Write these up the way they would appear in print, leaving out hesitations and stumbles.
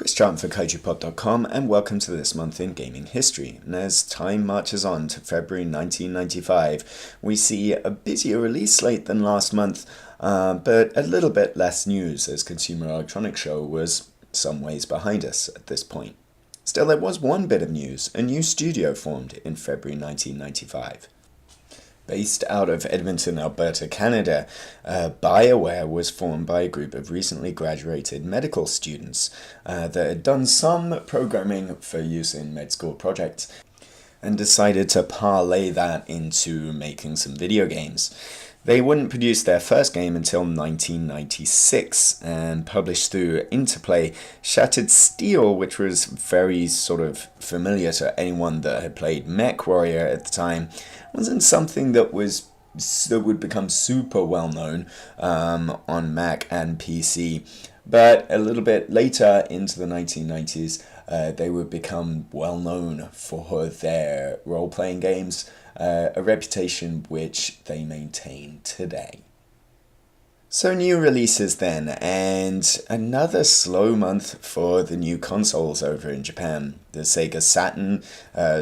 Chris Charlton for KaijuPod.com, and welcome to This Month in Gaming History. And as time marches on to February 1995, we see a busier release slate than last month, but a little bit less news, as Consumer Electronics Show was some ways behind us at this point. Still, there was one bit of news: a new studio formed in February 1995. Based out of Edmonton, Alberta, Canada, Bioware was formed by a group of recently graduated medical students that had done some programming for use in med school projects and decided to parlay that into making some video games. They wouldn't produce their first game until 1996 and published through Interplay Shattered Steel, which was very sort of familiar to anyone that had played MechWarrior at the time. It wasn't something that would become super well known on Mac and PC, but a little bit later into the 1990s, they would become well known for their role-playing games. A reputation which they maintain today. So new releases then, and another slow month for the new consoles over in Japan. The Sega Saturn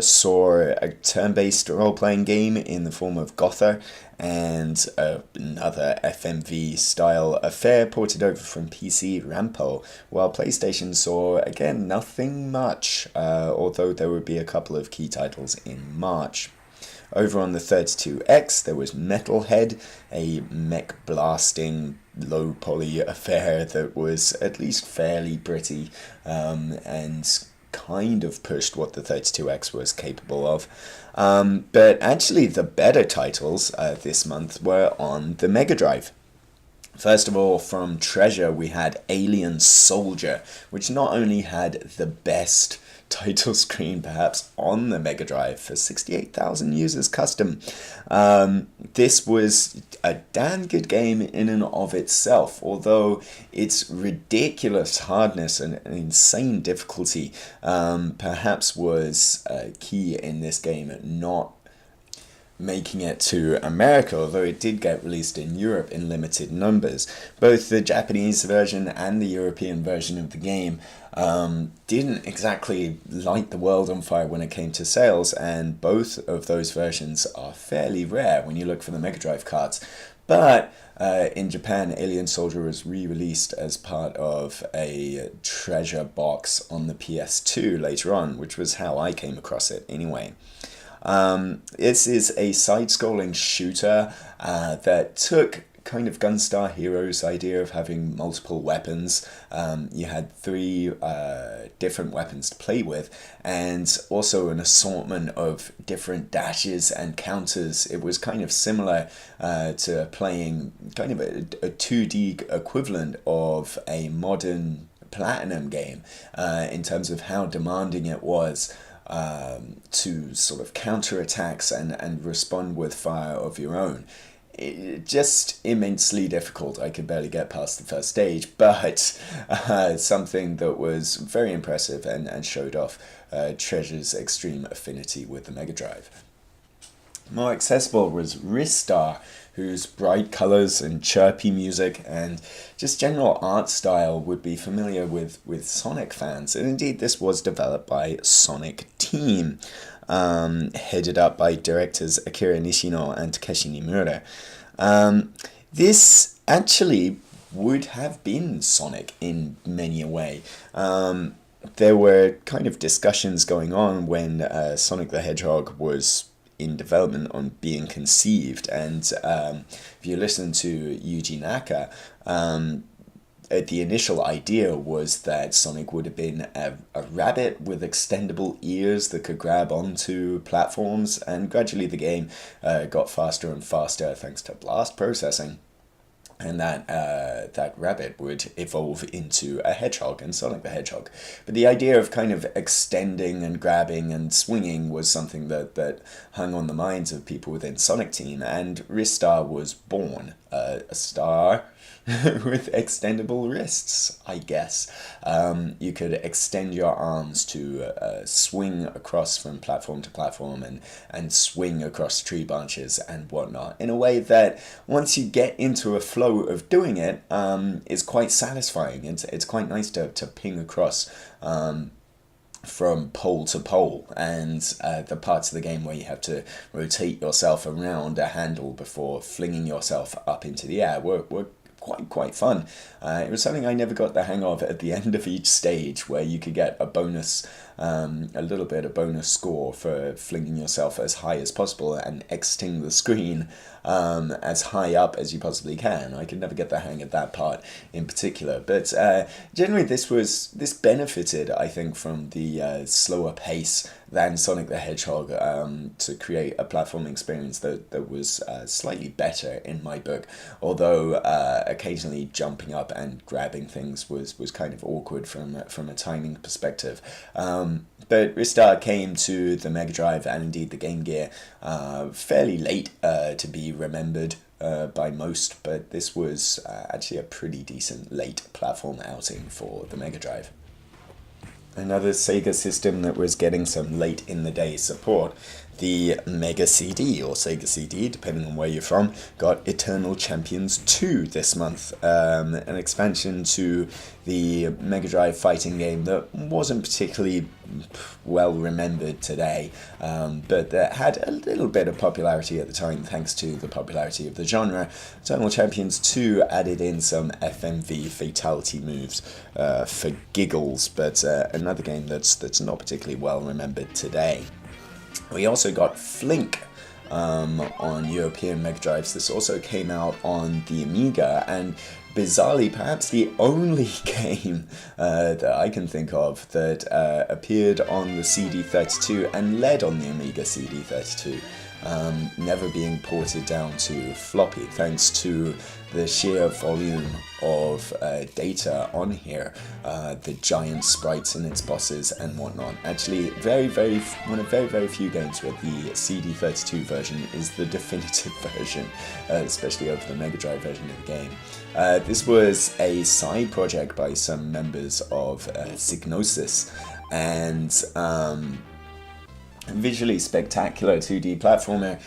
saw a turn-based role-playing game in the form of Gotha, and another FMV-style affair ported over from PC, Rampo, while PlayStation saw, again, nothing much, although there would be a couple of key titles in March. Over on the 32X, there was Metalhead, a mech-blasting, low-poly affair that was at least fairly pretty and kind of pushed what the 32X was capable of. But actually, the better titles this month were on the Mega Drive. First of all, from Treasure, we had Alien Soldier, which not only had the best title screen perhaps on the Mega Drive for 68,000 users custom. This was a damn good game in and of itself, although its ridiculous hardness and insane difficulty perhaps was key in this game, not making it to America, although it did get released in Europe in limited numbers. Both the Japanese version and the European version of the game didn't exactly light the world on fire when it came to sales, and both of those versions are fairly rare when you look for the Mega Drive cards. But in Japan, Alien Soldier was re-released as part of a treasure box on the PS2 later on, which was how I came across it anyway. This is a side-scrolling shooter that took kind of Gunstar Heroes' idea of having multiple weapons. You had 3 different weapons to play with, and also an assortment of different dashes and counters. It was kind of similar to playing kind of a 2D equivalent of a modern Platinum game in terms of how demanding it was to sort of counter attacks and respond with fire of your own. Just immensely difficult. I could barely get past the first stage, but something that was very impressive and showed off Treasure's extreme affinity with the Mega Drive. More accessible was Ristar, whose bright colors and chirpy music and just general art style would be familiar with Sonic fans. And indeed, this was developed by Sonic Team, headed up by directors Akira Nishino and Takeshi Nimura. This actually would have been Sonic in many a way. There were kind of discussions going on when Sonic the Hedgehog was in development on being conceived, and if you listen to Yuji Naka, the initial idea was that Sonic would have been a rabbit with extendable ears that could grab onto platforms, and gradually the game got faster and faster thanks to blast processing. And that rabbit would evolve into a hedgehog and Sonic the Hedgehog. But the idea of kind of extending and grabbing and swinging was something that hung on the minds of people within Sonic Team, and Ristar was born. A star with extendable wrists, I guess. You could extend your arms to swing across from platform to platform and swing across tree branches and whatnot in a way that once you get into a flow of doing it, is quite satisfying. It's quite nice to ping across from pole to pole, and the parts of the game where you have to rotate yourself around a handle before flinging yourself up into the air were quite fun. It was something I never got the hang of at the end of each stage, where you could get a bonus, a bonus score for flinging yourself as high as possible and exiting the screen as high up as you possibly can. I could never get the hang of that part in particular, but generally this benefited, I think, from the slower pace than Sonic the Hedgehog, to create a platforming experience that was slightly better in my book, although occasionally jumping up and grabbing things was kind of awkward from a timing perspective. But Ristar came to the Mega Drive and indeed the Game Gear fairly late to be remembered by most, but this was actually a pretty decent late platform outing for the Mega Drive. Another Sega system that was getting some late in the day support, the Mega CD, or Sega CD, depending on where you're from, got Eternal Champions 2 this month, an expansion to the Mega Drive fighting game that wasn't particularly well remembered today, but that had a little bit of popularity at the time thanks to the popularity of the genre. Eternal Champions 2 added in some FMV fatality moves for giggles, but another game that's not particularly well remembered today. We also got Flink on European Mega Drives. This also came out on the Amiga, and bizarrely, perhaps the only game that I can think of that appeared on the CD32 and led on the Amiga CD32, never being ported down to floppy, thanks to the sheer volume of data on here, the giant sprites and its bosses and whatnot. Actually, one of very few games where the CD32 version is the definitive version, especially over the Mega Drive version of the game. This was a side project by some members of Psygnosis, and visually spectacular 2D platformer.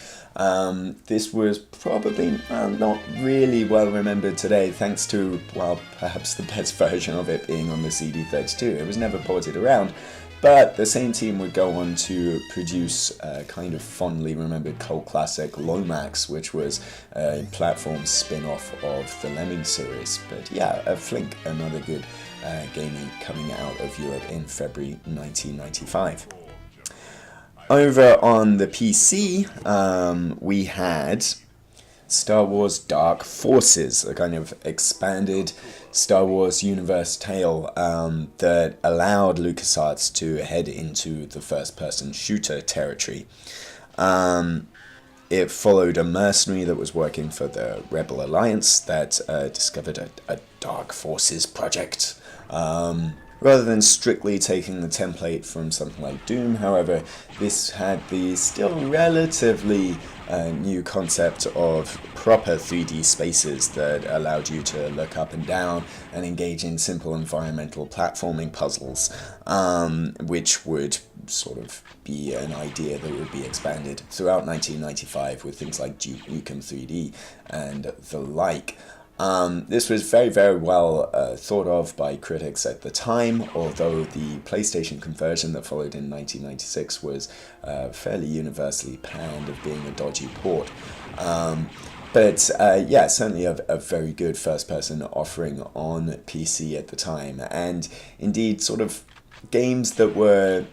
This was probably not really well remembered today, thanks to, well, perhaps the best version of it being on the CD32. It was never ported around, but the same team would go on to produce a kind of fondly remembered cult classic, Lomax, which was a platform spin-off of the Lemmings series. But yeah, Flink, another good gaming coming out of Europe in February 1995. Over on the PC, we had Star Wars Dark Forces, a kind of expanded Star Wars universe tale that allowed LucasArts to head into the first-person shooter territory. It followed a mercenary that was working for the Rebel Alliance that discovered a Dark Forces project. Rather than strictly taking the template from something like Doom, however, this had the still relatively new concept of proper 3D spaces that allowed you to look up and down and engage in simple environmental platforming puzzles, which would sort of be an idea that would be expanded throughout 1995 with things like Duke Nukem 3D and the like. This was very well thought of by critics at the time, although the PlayStation conversion that followed in 1996 was fairly universally panned of being a dodgy port. But yeah, certainly a very good first-person offering on PC at the time, and indeed sort of games that were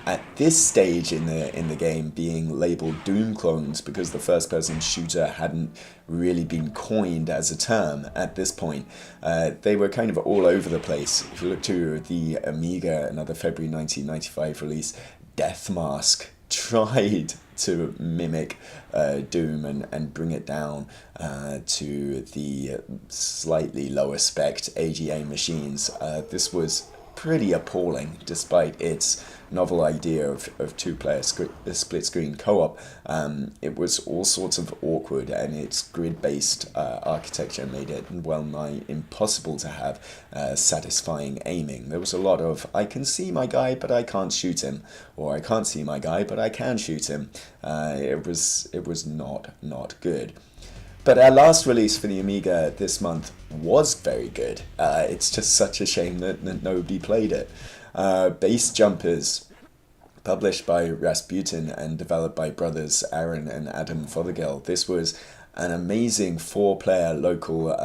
at this stage in the game being labeled Doom clones because the first-person shooter hadn't really been coined as a term at this point. They were kind of all over the place. If you look to the Amiga, another February 1995 release, Deathmask tried to mimic Doom and bring it down to the slightly lower spec AGA machines. This was pretty appalling, despite its novel idea of two-player split-screen co-op. It was all sorts of awkward, and its grid-based architecture made it well-nigh impossible to have satisfying aiming. There was a lot of, I can see my guy, but I can't shoot him, or I can't see my guy, but I can shoot him. It was not good. But our last release for the Amiga this month was very good. It's just such a shame that nobody played it. Base Jumpers, published by Rasputin and developed by brothers Aaron and Adam Fothergill. This was an amazing 4-player local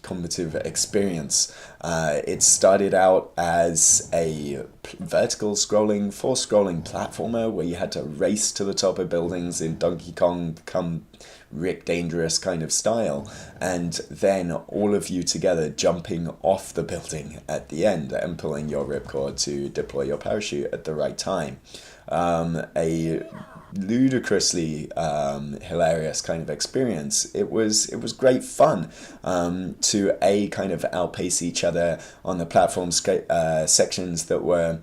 combative experience. It started out as a vertical scrolling, force scrolling platformer where you had to race to the top of buildings in Donkey Kong come Rick Dangerous kind of style, and then all of you together jumping off the building at the end and pulling your ripcord to deploy your parachute at the right time. A ludicrously hilarious kind of experience. It was great fun to kind of outpace each other on the platform sections that were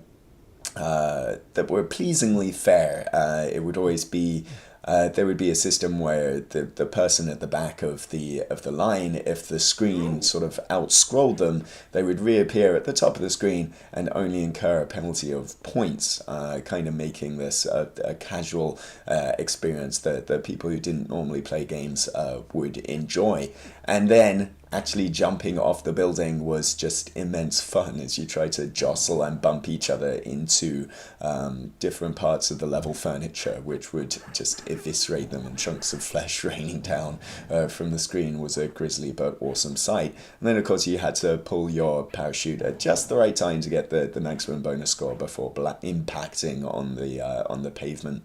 pleasingly fair. It would always be there would be a system where the person at the back of the line, if the screen sort of outscrolled them, they would reappear at the top of the screen and only incur a penalty of points, kind of making this a casual experience that people who didn't normally play games would enjoy. And then actually jumping off the building was just immense fun as you try to jostle and bump each other into different parts of the level furniture, which would just eviscerate them, and chunks of flesh raining down from the screen was a grisly but awesome sight. And then of course you had to pull your parachute at just the right time to get the maximum bonus score before impacting on the pavement.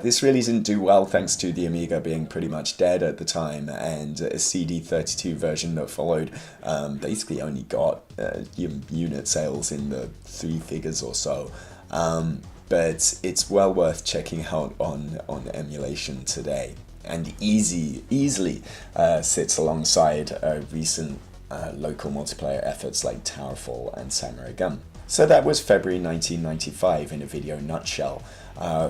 This really didn't do well thanks to the Amiga being pretty much dead at the time, and a CD32 version that followed basically only got unit sales in the 3 figures or so. But it's well worth checking out on emulation today, and easily sits alongside recent local multiplayer efforts like Towerfall and Samurai Gun. So that was February 1995 in a video nutshell.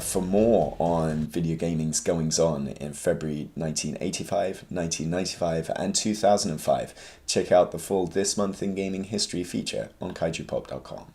For more on video gaming's goings-on in February 1985, 1995, and 2005, check out the full This Month in Gaming History feature on kaijupop.com.